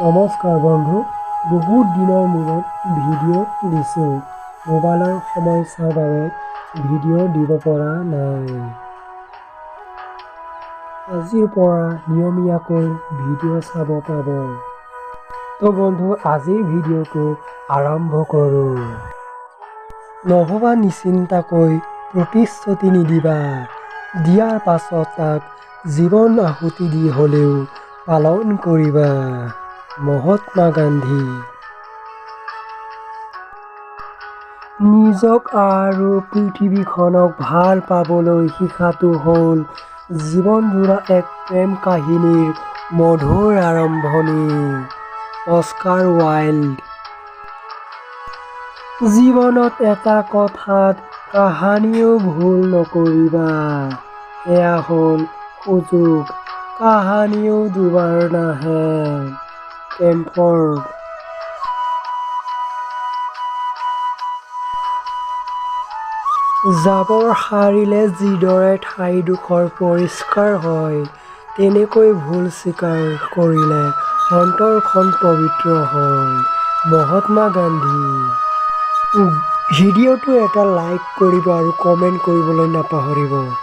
নমস্কাৰ বন্ধু, বহুত দিনৰ মূৰত ভিডিঅ' দিছোঁ। মোবাইলৰ সমস্যাৰ বাবে ভিডিঅ' দিব পৰা নাই। আজিৰ পৰা নিয়মীয়াকৈ ভিডিঅ' চাব পাব। তো বন্ধু, আজিৰ ভিডিঅ'টো আৰম্ভ কৰোঁ। নভবা নিচিন্তাকৈ প্ৰতিশ্ৰুতি নিদিবা। দিয়াৰ পাছত তাক জীৱন আহুতি দি হ'লেও পালন কৰিবা। মহাত্মা গান্ধী। নিজক আৰু পৃথিৱীখনক ভাল পাবলৈ শিকাটো হ'ল জীৱনজোৰা এক প্ৰেম কাহিনীৰ মধুৰ আৰম্ভণি। Oscar Wilde. জীৱনত এটা কথাত কাহানিও ভুল নকৰিবা, সেয়া হ'ল সুযোগ কাহানিও দুবাৰ নাহে। কেম্ফৰ্ড। জাবৰ সাৰিলে যিদৰে ঠাইডোখৰ পৰিষ্কাৰ হয়, তেনেকৈ ভুল স্বীকাৰ কৰিলে অন্তৰখন পবিত্ৰ হয়। মহাত্মা গান্ধী। ভিডিঅ'টো এটা লাইক কৰিব আৰু কমেণ্ট কৰিবলৈ নাপাহৰিব।